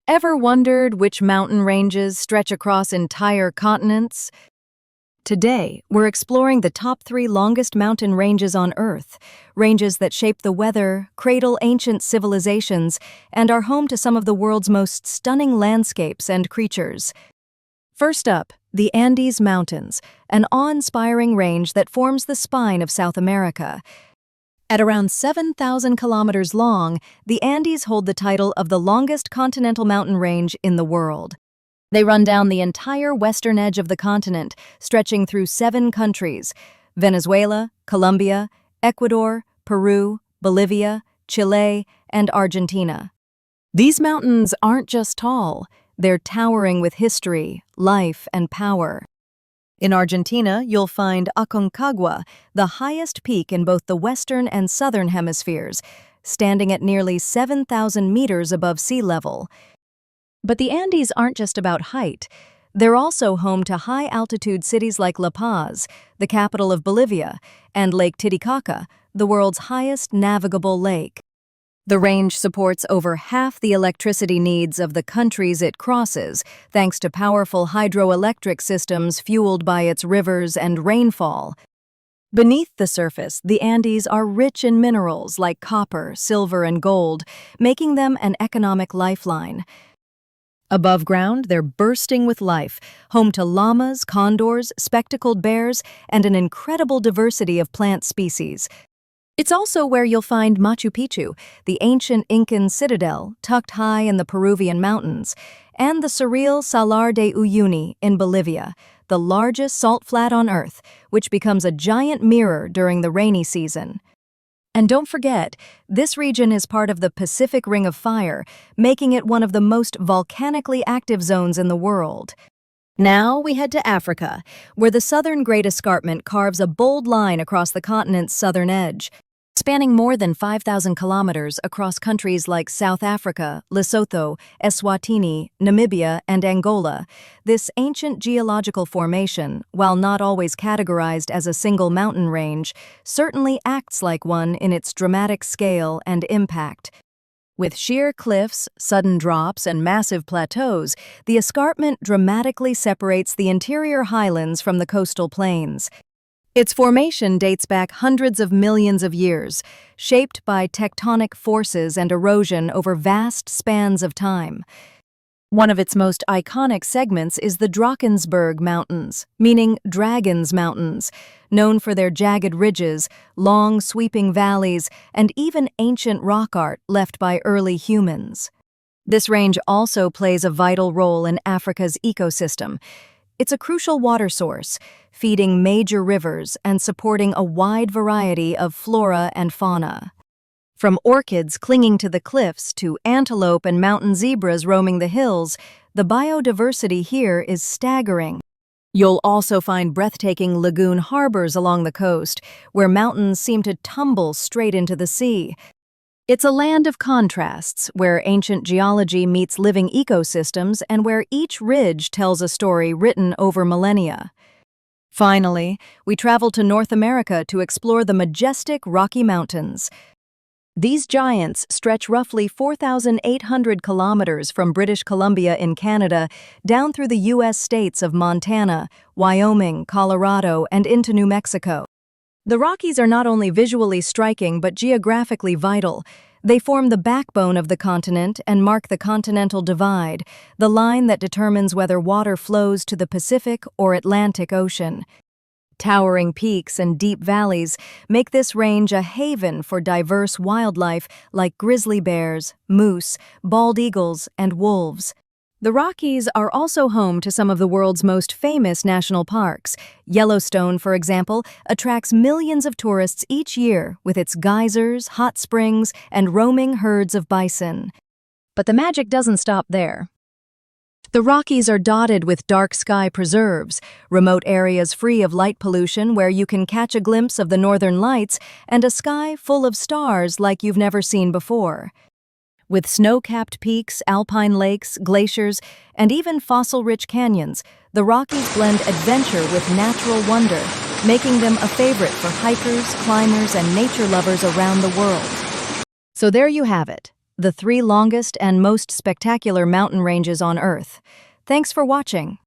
Ever wondered which mountain ranges stretch across entire continents? Today, we're exploring the top 3 longest mountain ranges on Earth, ranges that shape the weather, cradle ancient civilizations, and are home to some of the world's most stunning landscapes and creatures. First up, the Andes Mountains, an awe-inspiring range that forms the spine of South America. At around 7,000 kilometers long, the Andes hold the title of the longest continental mountain range in the world. They run down the entire western edge of the continent, stretching through 7 countries: Venezuela, Colombia, Ecuador, Peru, Bolivia, Chile, and Argentina. These mountains aren't just tall, they're towering with history, life, and power. In Argentina, you'll find Aconcagua, the highest peak in both the western and southern hemispheres, standing at nearly 7,000 meters above sea level. But the Andes aren't just about height. They're also home to high-altitude cities like La Paz, the capital of Bolivia, and Lake Titicaca, the world's highest navigable lake. The range supports over half the electricity needs of the countries it crosses, thanks to powerful hydroelectric systems fueled by its rivers and rainfall. Beneath the surface, the Andes are rich in minerals like copper, silver, and gold, making them an economic lifeline. Above ground, they're bursting with life, home to llamas, condors, spectacled bears, and an incredible diversity of plant species. It's also where you'll find Machu Picchu, the ancient Incan citadel tucked high in the Peruvian mountains, and the surreal Salar de Uyuni in Bolivia, the largest salt flat on Earth, which becomes a giant mirror during the rainy season. And don't forget, this region is part of the Pacific Ring of Fire, making it one of the most volcanically active zones in the world. Now we head to Africa, where the Southern Great Escarpment carves a bold line across the continent's southern edge. Spanning more than 5,000 kilometers across countries like South Africa, Lesotho, Eswatini, Namibia, and Angola, this ancient geological formation, while not always categorized as a single mountain range, certainly acts like one in its dramatic scale and impact. With sheer cliffs, sudden drops, and massive plateaus, the escarpment dramatically separates the interior highlands from the coastal plains. Its formation dates back hundreds of millions of years, shaped by tectonic forces and erosion over vast spans of time. One of its most iconic segments is the Drakensberg Mountains, meaning Dragon's Mountains, known for their jagged ridges, long sweeping valleys, and even ancient rock art left by early humans. This range also plays a vital role in Africa's ecosystem. It's a crucial water source, feeding major rivers and supporting a wide variety of flora and fauna. From orchids clinging to the cliffs to antelope and mountain zebras roaming the hills, the biodiversity here is staggering. You'll also find breathtaking lagoon harbors along the coast, where mountains seem to tumble straight into the sea. It's a land of contrasts, where ancient geology meets living ecosystems and where each ridge tells a story written over millennia. Finally, we travel to North America to explore the majestic Rocky Mountains. These giants stretch roughly 4,800 kilometers from British Columbia in Canada down through the U.S. states of Montana, Wyoming, Colorado, and into New Mexico. The Rockies are not only visually striking but geographically vital. They form the backbone of the continent and mark the continental divide, the line that determines whether water flows to the Pacific or Atlantic Ocean. Towering peaks and deep valleys make this range a haven for diverse wildlife like grizzly bears, moose, bald eagles, and wolves. The Rockies are also home to some of the world's most famous national parks. Yellowstone, for example, attracts millions of tourists each year with its geysers, hot springs, and roaming herds of bison. But the magic doesn't stop there. The Rockies are dotted with dark sky preserves, remote areas free of light pollution where you can catch a glimpse of the northern lights, and a sky full of stars like you've never seen before. With snow-capped peaks, alpine lakes, glaciers, and even fossil-rich canyons, the Rockies blend adventure with natural wonder, making them a favorite for hikers, climbers, and nature lovers around the world. So there you have it, the 3 longest and most spectacular mountain ranges on Earth. Thanks for watching.